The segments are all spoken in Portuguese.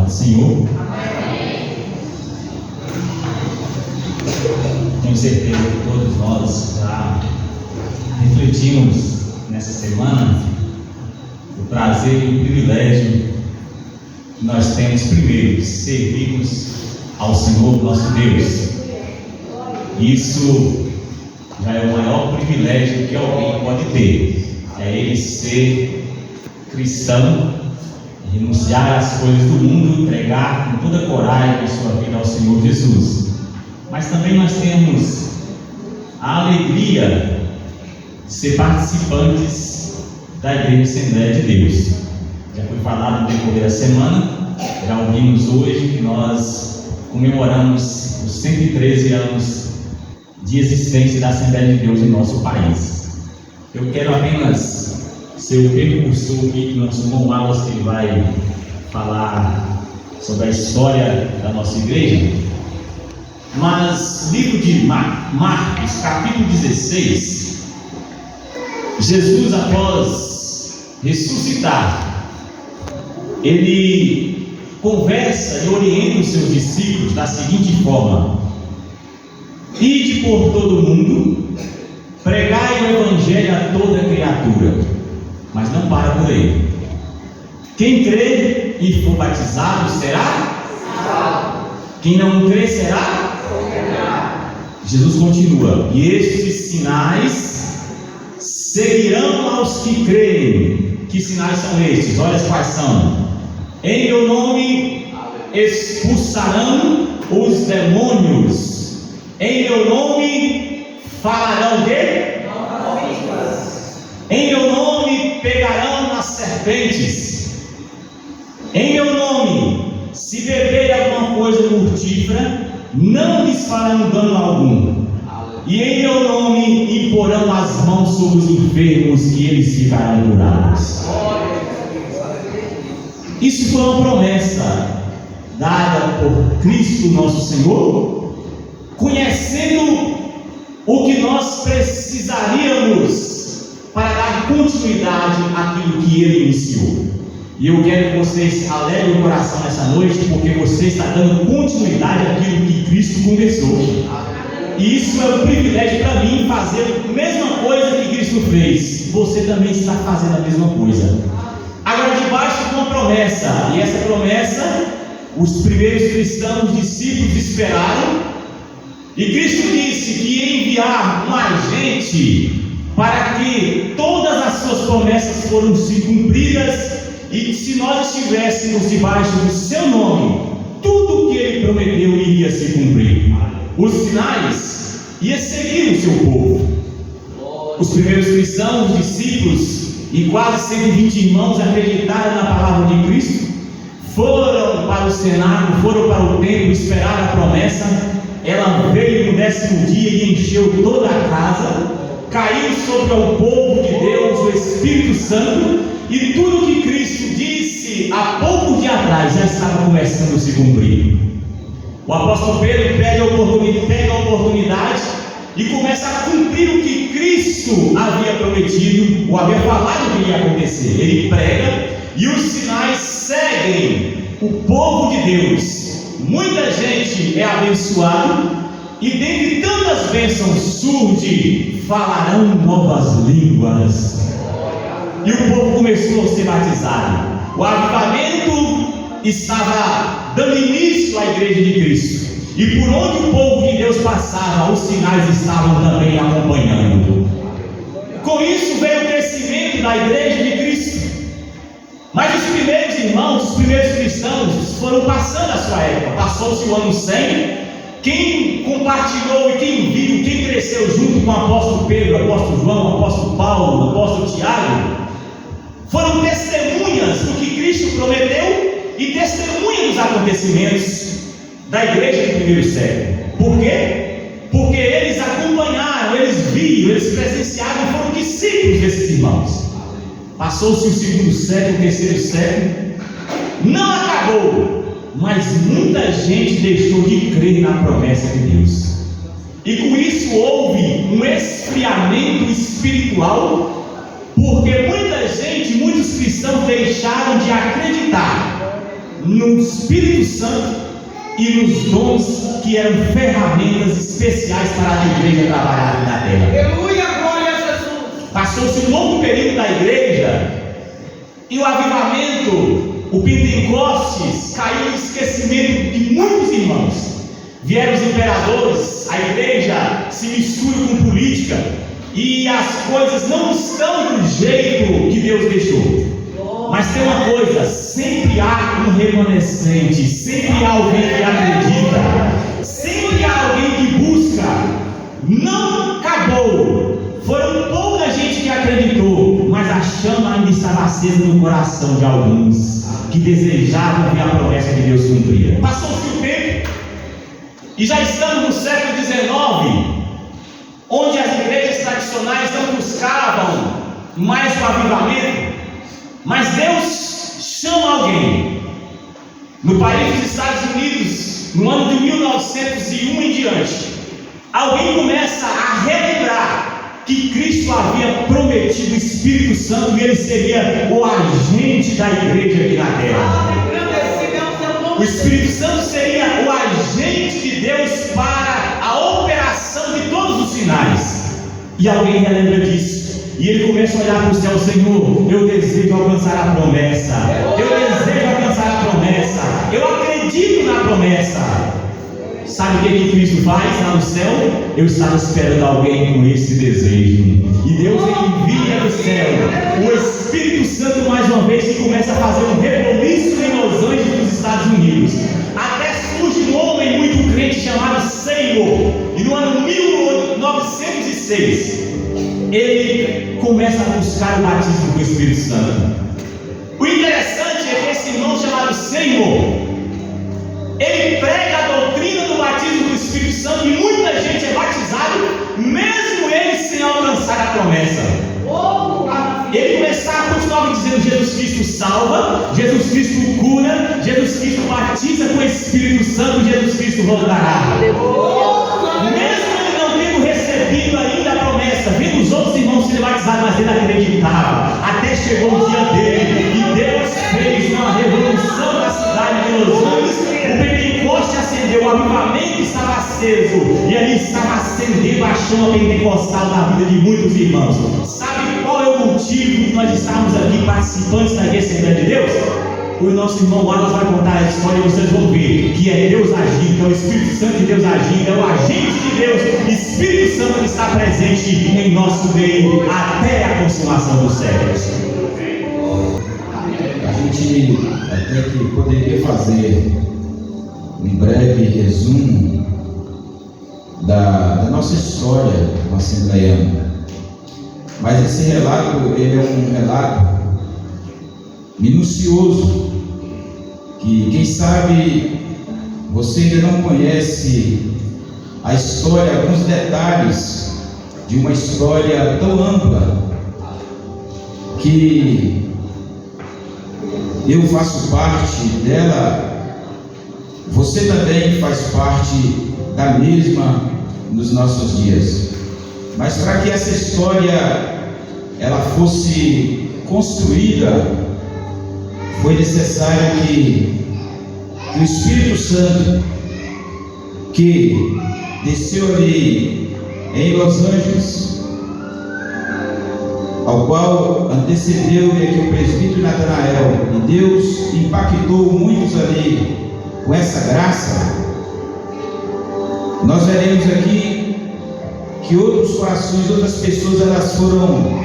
do Senhor. Tenho certeza que todos nós já refletimos nessa semana o prazer e o privilégio que nós temos primeiro de servirmos ao Senhor nosso Deus. Isso já é o maior privilégio que alguém pode ter, é ele ser cristão, renunciar às coisas do mundo, entregar com toda coragem a sua vida ao Senhor Jesus. Mas também nós temos a alegria de ser participantes da Igreja Assembleia de Deus. Já foi falado no decorrer da semana, já ouvimos hoje que nós comemoramos os 113 anos de existência da Assembleia de Deus em nosso país. Eu quero apenas ser o precursor aqui do nosso irmão Wallace, que ele vai falar sobre a história da nossa igreja. Mas, livro de Marcos, capítulo 16, Jesus, após ressuscitar, ele conversa e orienta os seus discípulos da seguinte forma: ide por todo o mundo, pregai o evangelho a toda criatura. Mas não para por aí. Quem crer e for batizado será salvo. Quem não crer será condenado. Jesus continua: e estes sinais seguirão aos que creem. Que sinais são estes? Olha quais são. Em meu nome expulsarão os demônios. Em meu nome falarão de em meu nome pegarão nas serpentes. Em meu nome, se beberem alguma coisa mortífera, não lhes farão dano algum. E em meu nome imporão as mãos sobre os enfermos e eles ficarão curados. Isso foi uma promessa dada por Cristo nosso Senhor, conhecendo o que nós precisaríamos para dar continuidade àquilo que Ele iniciou. E eu quero que vocês alegrem o coração nessa noite, porque você está dando continuidade àquilo que Cristo começou. E isso é um privilégio para mim, fazer a mesma coisa que Cristo fez. Você também está fazendo a mesma coisa. Agora, debaixo de uma promessa, e essa promessa os primeiros cristãos, discípulos, esperaram. E Cristo disse que ia enviar um agente para que todas as suas promessas fossem cumpridas, e se nós estivéssemos debaixo do seu nome, tudo o que ele prometeu iria se cumprir. Os sinais iam seguir o seu povo. Os primeiros cristãos, os discípulos e quase 120 irmãos acreditaram na palavra de Cristo, foram para o cenáculo, foram para o templo, esperaram a promessa. Ela veio no 10º dia e encheu toda a casa. Caiu sobre o povo de Deus o Espírito Santo, e tudo que Cristo disse há poucos dias atrás já estava começando a se cumprir. O apóstolo Pedro pega a oportunidade e começa a cumprir o que Cristo havia prometido, ou havia falado que ia acontecer. Ele prega e os sinais seguem o povo de Deus. Muita gente é abençoada, e dentre tantas bênçãos surge: falarão novas línguas. E o povo começou a ser batizado. O avivamento estava dando início à igreja de Cristo, e por onde o povo de Deus passava, os sinais estavam também acompanhando. Com isso veio o crescimento da igreja de Cristo. Mas os primeiros irmãos, os primeiros cristãos foram passando a sua época. Passou-se o ano 100. Quem compartilhou e quem viu, quem cresceu junto com o apóstolo Pedro, o apóstolo João, o apóstolo Paulo, o apóstolo Tiago, foram testemunhas do que Cristo prometeu e testemunhas dos acontecimentos da igreja do primeiro século. Por quê? Porque eles acompanharam, eles viram, eles presenciaram e foram discípulos desses irmãos. Passou-se o 2º século, o 3º século, não acabou, mas muita gente deixou de crer na promessa de Deus, e com isso houve um esfriamento espiritual, porque muita gente, muitos cristãos deixaram de acreditar no Espírito Santo e nos dons que eram ferramentas especiais para a igreja trabalhar na terra. Aleluia, glória a Jesus. Passou-se um longo período da igreja e o avivamento, o Pentecostes, caiu no esquecimento de muitos irmãos. Vieram os imperadores, a igreja se mistura com política e as coisas não estão do jeito que Deus deixou. Mas tem uma coisa, sempre há um remanescente, sempre há alguém que acredita, sempre há alguém que busca. Não acabou, foram pouca gente que acreditou, mas a chama ainda estava acesa no coração de alguns que desejavam ver a promessa de Deus cumprir. Passou-se o tempo e já estamos no século XIX, onde as igrejas tradicionais não buscavam mais o avivamento. Mas Deus chama alguém. No país dos Estados Unidos, no ano de 1901 em diante, alguém começa a relembrar que Cristo havia prometido o Espírito Santo e ele seria o agente da igreja aqui na terra. O Espírito Santo seria o agente de Deus para a operação de todos os sinais. E alguém relembra disso. E ele começa a olhar para o céu: Senhor, eu desejo alcançar a promessa. Eu desejo alcançar a promessa. Eu acredito na promessa. Sabe o que Cristo faz lá no céu? Eu estava esperando alguém com esse desejo. E Deus envia do céu o Espírito Santo mais uma vez, que começa a fazer um reboliço em Los Angeles, nos Estados Unidos. Até surge um homem muito crente chamado Seymour. E no ano 1906 ele começa a buscar o batismo com o Espírito Santo. O interessante é que esse irmão chamado Seymour, ele prega a doutrina do batismo do Espírito Santo, e muita gente é batizado, mesmo ele sem alcançar a promessa. Ele continuava dizendo: Jesus Cristo salva, Jesus Cristo cura, Jesus Cristo batiza com o Espírito Santo, Jesus Cristo voltará. Mesmo ele não tendo recebido ainda a promessa, vendo os outros irmãos serem batizados, mas ele acreditava. Até chegou o dia dele, e Deus fez uma revolução na cidade de Los Angeles. O Pentecoste acendeu, o avivamento estava aceso, e ali estava acendendo a chama pentecostal na vida de muitos irmãos. Sabe qual é o motivo que nós estamos aqui participantes da Assembleia de Deus? O nosso irmão Wallace vai contar a história e vocês vão ver que é Deus agindo, que é o Espírito Santo de Deus agindo, é o agente de Deus, Espírito Santo que está presente em nosso meio até a consumação dos séculos. A gente até que poderia fazer um breve resumo da nossa história como assembleiano, mas esse relato, ele é um relato minucioso, que quem sabe você ainda não conhece a história, alguns detalhes de uma história tão ampla que eu faço parte dela, você também faz parte da mesma nos nossos dias. Mas para que essa história ela fosse construída, foi necessário que o Espírito Santo, que desceu ali em Los Angeles, ao qual antecedeu aqui o presbítero Natanael, e Deus impactou muitos ali com essa graça, nós veremos aqui que outros corações, outras pessoas, elas foram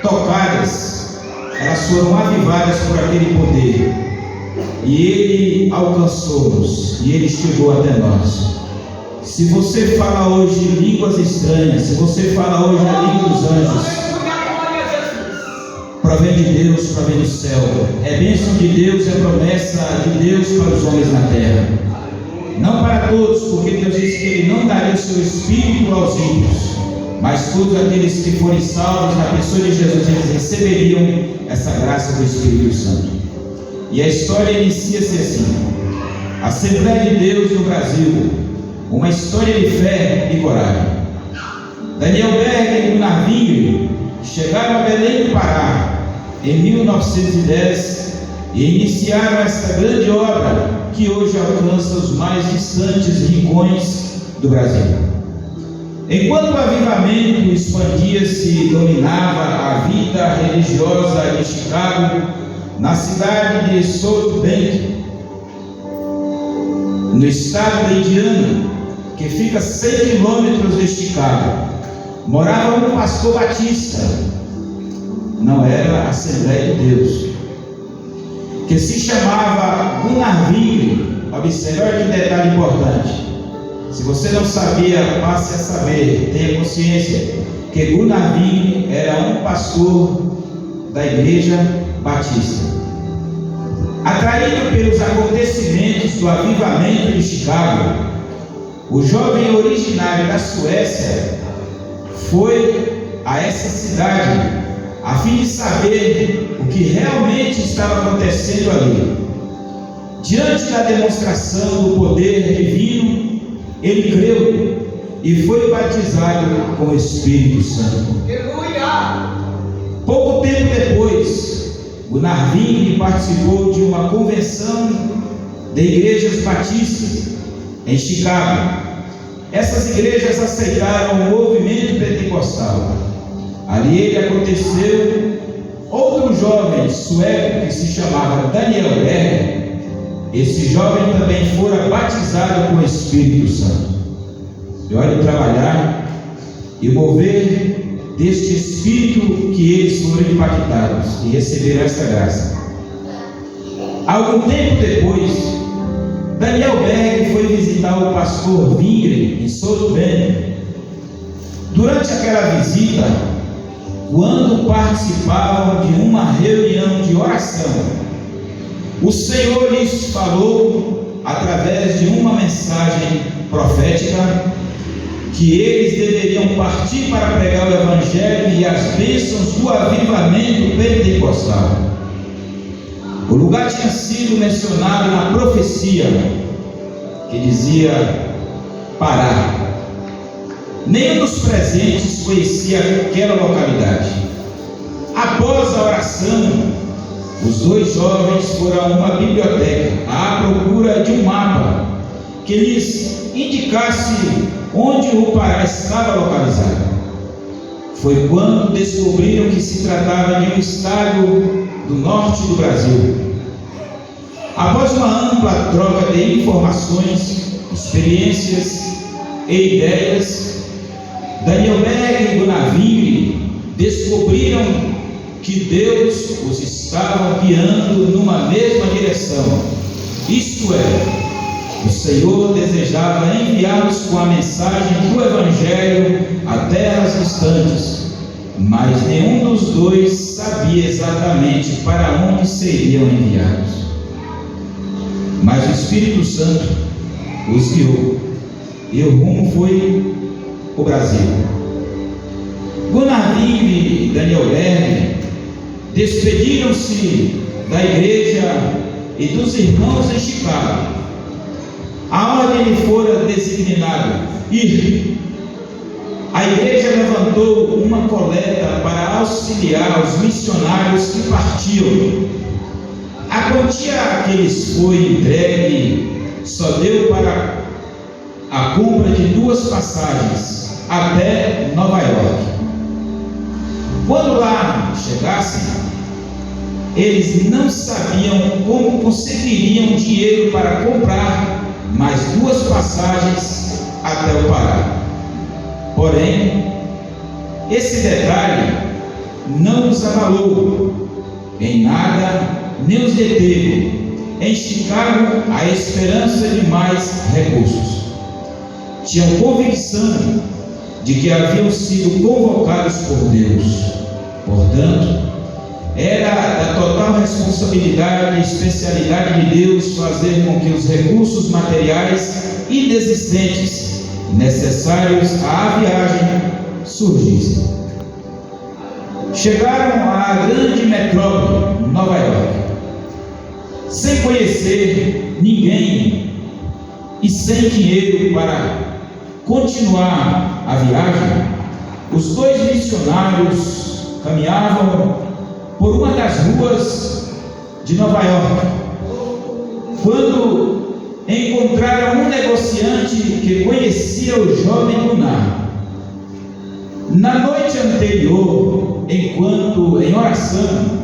tocadas, elas foram avivadas por aquele poder, e Ele alcançou-nos, e Ele chegou até nós. Se você fala hoje línguas estranhas, se você fala hoje a língua dos anjos, provém de Deus, provém do céu, é bênção de Deus, é promessa de Deus para os homens na terra, não para todos, porque Deus disse que Ele não daria o seu Espírito aos ímpios, mas todos aqueles que forem salvos na pessoa de Jesus, eles receberiam essa graça do Espírito Santo. E a história inicia-se assim: Assembleia de Deus no Brasil, uma história de fé e coragem. Daniel Berg e Gunnar Wingre chegaram a Belém do Pará em 1910 e iniciaram essa grande obra que hoje alcança os mais distantes rincões do Brasil. Enquanto o avivamento expandia-se e dominava a vida religiosa de Chicago, na cidade de South Bend, no estado de Indiana, que fica a 100 quilômetros de Chicago, morava um pastor batista. Não era a Assembleia de Deus, que se chamava Gunnar Wingre. Observe, olha que detalhe importante. Se você não sabia, passe a saber, tenha consciência que Gunnar Wingre era um pastor da Igreja Batista. Atraído pelos acontecimentos do avivamento de Chicago, o jovem originário da Suécia foi a essa cidade a fim de saber o que realmente estava acontecendo ali. Diante da demonstração do poder divino, ele creu e foi batizado com o Espírito Santo. Aleluia! Pouco tempo depois, Gunnar Wingre participou de uma convenção de igrejas batistas em Chicago. Essas igrejas aceitaram o movimento pentecostal. Ali ele aconteceu outro jovem sueco que se chamava Daniel Berger. Esse jovem também fora batizado com o Espírito Santo. E olha o trabalhar e mover deste Espírito que eles foram impactados e receberam essa graça. Algum tempo depois, Daniel Berger foi visitar o pastor Wingre em South Bend. Durante aquela visita, quando participavam de uma reunião de oração, o Senhor lhes falou através de uma mensagem profética que eles deveriam partir para pregar o Evangelho e as bênçãos do avivamento pentecostal. O lugar tinha sido mencionado na profecia que dizia Pará. Nenhum dos presentes conhecia aquela localidade. Após a oração, os dois jovens foram a uma biblioteca à procura de um mapa que lhes indicasse onde o Pará estava localizado. Foi quando descobriram que se tratava de um estado do norte do Brasil. Após uma ampla troca de informações, experiências e ideias, Daniel Berger e Gunnar Wingre descobriram que Deus os estava guiando numa mesma direção. Isto é, o Senhor desejava enviá-los com a mensagem do Evangelho a terras distantes, mas nenhum dos dois sabia exatamente para onde seriam enviados. Mas o Espírito Santo os guiou, e o rumo foi o Brasil. Gunnar Wingre e Daniel Berger despediram-se da igreja e dos irmãos em Chicago. A ordem lhe fora designada ir. A igreja levantou uma coleta para auxiliar os missionários que partiam. A quantia que lhes foi entregue só deu para a compra de 2 passagens até Nova York. Quando lá chegassem, eles não sabiam como conseguiriam dinheiro para comprar mais 2 passagens até o Pará. Porém, esse detalhe não os abalou em nada, nem os deteve. Em Chicago, a esperança de mais recursos. Tinham convicção de que haviam sido convocados por Deus. Portanto, era da total responsabilidade e especialidade de Deus fazer com que os recursos materiais inexistentes necessários à viagem surgissem. Chegaram à grande metrópole, Nova York, sem conhecer ninguém e sem dinheiro para continuar a viagem. Os 2 missionários caminhavam por uma das ruas de Nova York, quando encontraram um negociante que conhecia o jovem Gunnar. Na noite anterior, enquanto em oração,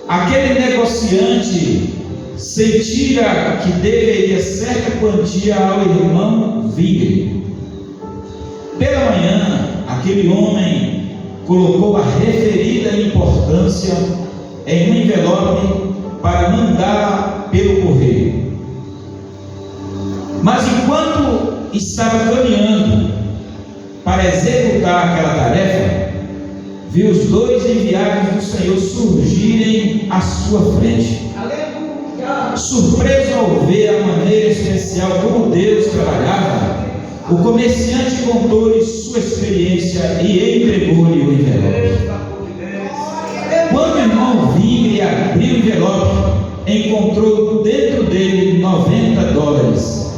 aquele negociante sentira que deveria certa quantia ao irmão Vigre. Pela manhã, aquele homem colocou a referida importância em um envelope para mandá-la pelo correio. Mas enquanto estava caminhando para executar aquela tarefa, viu os dois enviados do Senhor surgirem à sua frente. Surpreso ao ver a maneira especial como Deus trabalhava, o comerciante contou-lhe sua experiência e entregou-lhe o envelope. Quando o irmão Vigre abriu o envelope, encontrou dentro dele $90,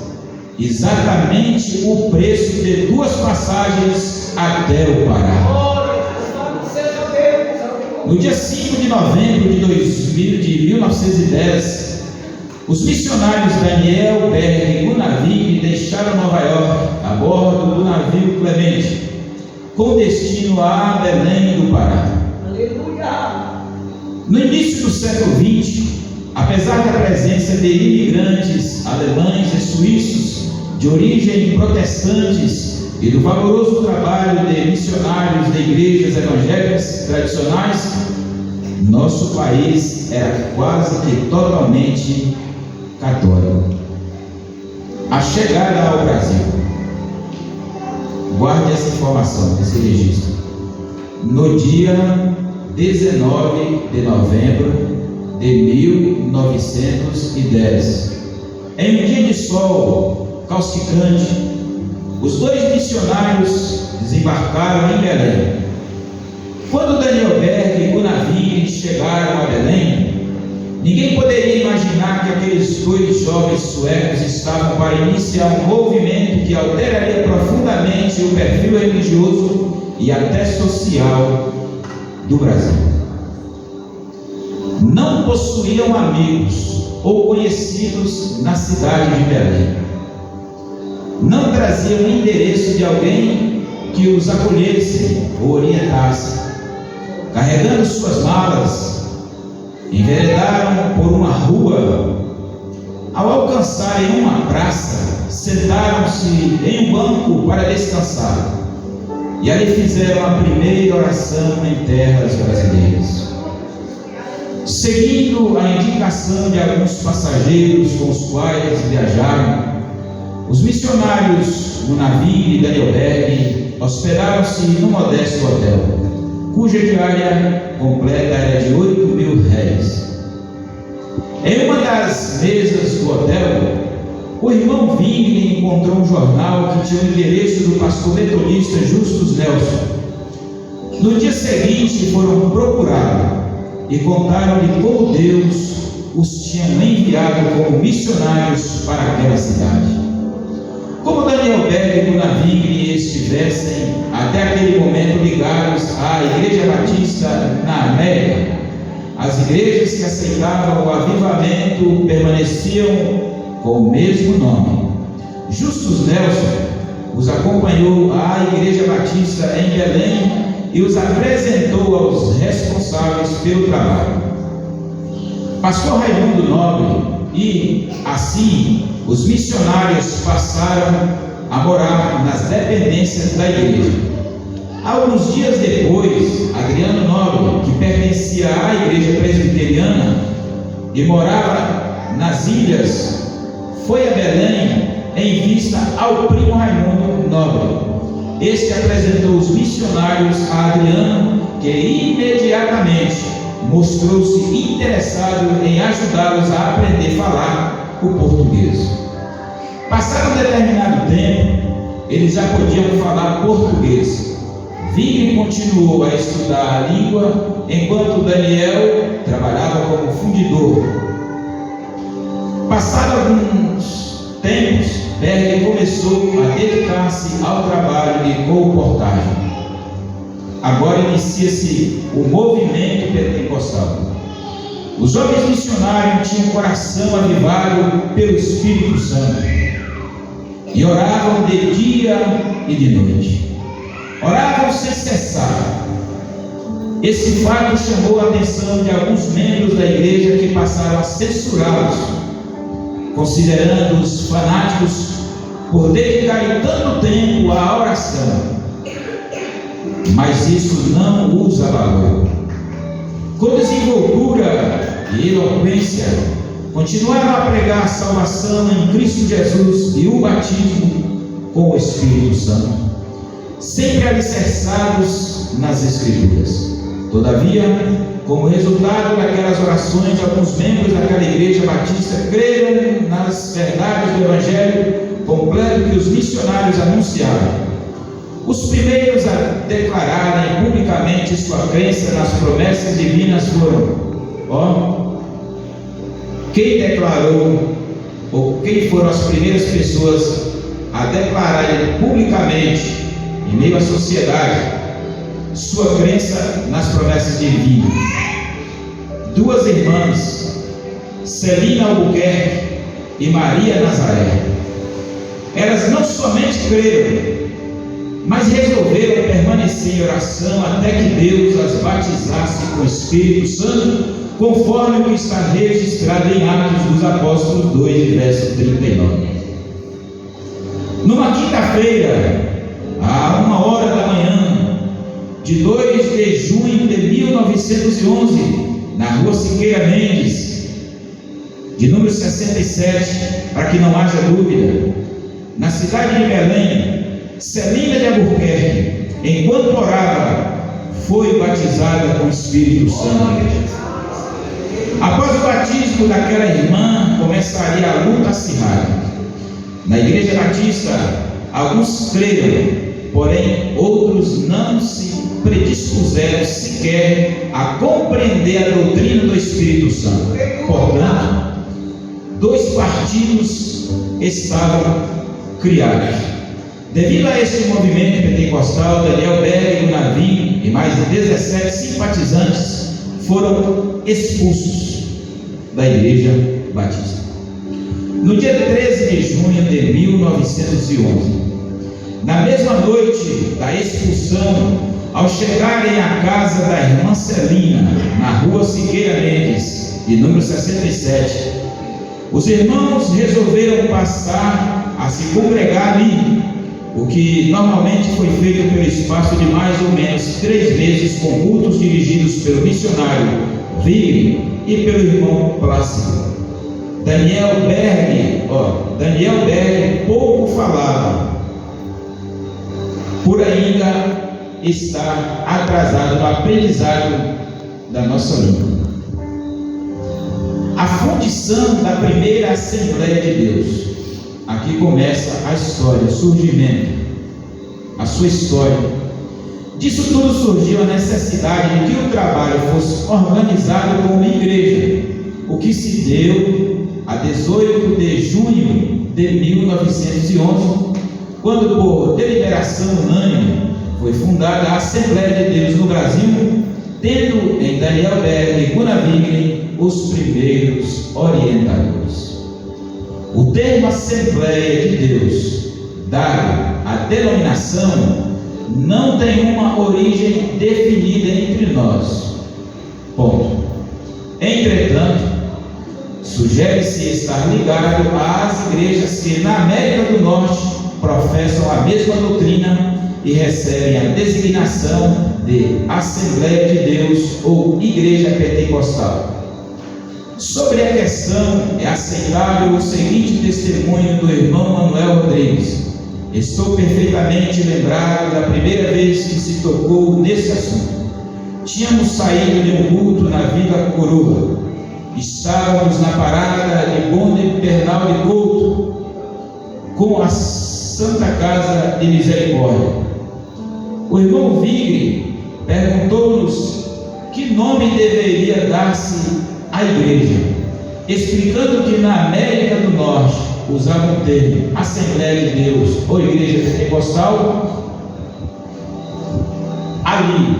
exatamente o preço de 2 passagens até o Pará. No dia 5 de novembro de 1910, os missionários Daniel, Berg e Gunnar Vigre deixaram Nova York a bordo do navio Clemente, com destino a Belém do Pará. No início do século XX, apesar da presença de imigrantes alemães e suíços de origem protestantes e do valoroso trabalho de missionários de igrejas evangélicas tradicionais, nosso país era quase que totalmente católico. A chegada ao Brasil, guarde essa informação, esse registro, no dia 19 de novembro de 1910, em um dia de sol causticante, os dois missionários desembarcaram em Belém. Quando Daniel Berg e Gunnar Vigre chegaram a Belém, ninguém poderia imaginar que aqueles dois jovens suecos estavam para iniciar um movimento que alteraria profundamente o perfil religioso e até social do Brasil. Não possuíam amigos ou conhecidos na cidade de Belém. Não traziam o endereço de alguém que os acolhesse ou orientasse. Carregando suas malas, enveredaram por uma rua. Ao alcançarem uma praça, sentaram-se em um banco para descansar, e ali fizeram a primeira oração em terras brasileiras. Seguindo a indicação de alguns passageiros com os quais viajaram, os missionários Gunnar Vigre e Daniel Berg hospedaram-se num modesto hotel, cuja diária completa era de R$8.000. Em uma das mesas do hotel, o irmão Vigre encontrou um jornal que tinha o endereço do pastor metodista Justus Nelson. No dia seguinte foram procurá-lo e contaram-lhe como Deus os tinha enviado como missionários para aquela cidade. Como Daniel Berg e Gunnar Vigre estivessem até aquele momento ligados à Igreja Batista na América, as igrejas que aceitavam o avivamento permaneciam com o mesmo nome. Justus Nelson os acompanhou à Igreja Batista em Belém e os apresentou aos responsáveis pelo trabalho. Pastor Raimundo Nobre e, assim, os missionários passaram a morar nas dependências da igreja. Alguns dias depois, Adriano Nobre, que pertencia à igreja presbiteriana e morava nas ilhas, foi a Belém em vista ao primo Raimundo Nobre. Este apresentou os missionários a Adriano, que imediatamente mostrou-se interessado em ajudá-los a aprender a falar o português. Passado um determinado tempo, eles já podiam falar português. Vigre continuou a estudar a língua, enquanto Daniel trabalhava como fundidor. Passado alguns tempos, Berg começou a dedicar-se ao trabalho de colportagem. Agora inicia-se o movimento pentecostal. Os homens missionários tinham o coração avivado pelo Espírito Santo e oravam de dia e de noite. Oravam sem cessar. Esse fato chamou a atenção de alguns membros da igreja que passaram a censurá-los, considerando-os fanáticos por dedicarem tanto tempo à oração. Mas isso não os abalou. Com desenvoltura e eloquência, continuaram a pregar a salvação em Cristo Jesus e o batismo com o Espírito Santo, sempre alicerçados nas Escrituras. Todavia, como resultado daquelas orações, alguns membros daquela igreja batista creram nas verdades do Evangelho completo que os missionários anunciaram. Os primeiros a declararem publicamente sua crença nas promessas divinas foram, quem declarou, ou quem foram as primeiras pessoas a declararem publicamente, em meio à sociedade, sua crença nas promessas divinas? Duas irmãs, Celina Albuquerque e Maria Nazaré. Elas não somente creram, mas resolveram permanecer em oração até que Deus as batizasse com o Espírito Santo, conforme o que está registrado em Atos dos Apóstolos 2, verso 39. Numa quinta-feira, à 1h da manhã, de 2 de junho de 1911, na rua Siqueira Mendes, de número 67, para que não haja dúvida, na cidade de Belém, Celina de Albuquerque, enquanto orava, foi batizada com o Espírito Santo. Após o batismo daquela irmã, começaria a luta acirrada. Na igreja batista, alguns creram, porém outros não se predispuseram sequer a compreender a doutrina do Espírito Santo. Portanto, dois partidos estavam criados. Devido a este movimento pentecostal, Daniel Berg, Gunavim e mais de 17 simpatizantes foram expulsos da igreja batista. No dia 13 de junho de 1911, na mesma noite da expulsão, ao chegarem à casa da irmã Celina, na rua Siqueira Mendes, de número 67, os irmãos resolveram passar a se congregar ali, o que normalmente foi feito pelo espaço de mais ou menos 3 meses, com cultos dirigidos pelo missionário Vigre e pelo irmão Plácido. Daniel Berg pouco falava, por ainda estar atrasado no aprendizado da nossa língua. A fundição da primeira Assembleia de Deus. Aqui começa a história, o surgimento, a sua história. Disso tudo surgiu a necessidade de que o trabalho fosse organizado como igreja, o que se deu a 18 de junho de 1911, quando, por deliberação unânime, foi fundada a Assembleia de Deus no Brasil, tendo em Daniel Berg e Gunavigre os primeiros orientadores. O termo Assembleia de Deus, dado à denominação, não tem uma origem definida entre nós. Ponto. Entretanto, sugere-se estar ligado às igrejas que na América do Norte professam a mesma doutrina e recebem a designação de Assembleia de Deus ou Igreja Pentecostal. Sobre a questão, é aceitável o seguinte testemunho do irmão Manuel Rodrigues. Estou perfeitamente lembrado da primeira vez que se tocou nesse assunto. Tínhamos saído de um culto na Vila Coroa. Estávamos na parada de bonde Bernal de Couto, com a Santa Casa de Misericórdia. O irmão Vigre perguntou-nos que nome deveria dar-se à igreja, explicando que na América do Norte usavam o termo Assembleia de Deus ou Igreja Pentecostal. Ali,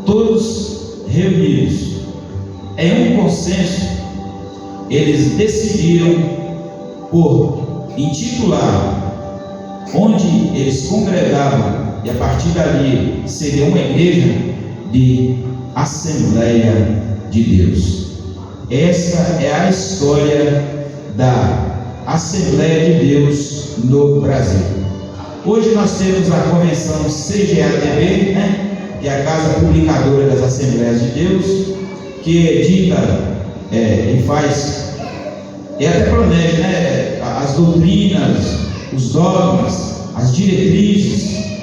todos reunidos, em um consenso, eles decidiram por intitular onde eles congregavam, e a partir dali seria uma igreja, de Assembleia de Deus. Essa é a história da Assembleia de Deus no Brasil. Hoje nós temos a convenção CGATB, que é a Casa Publicadora das Assembleias de Deus, que edita e faz, e até planeja, as doutrinas, os dogmas, as diretrizes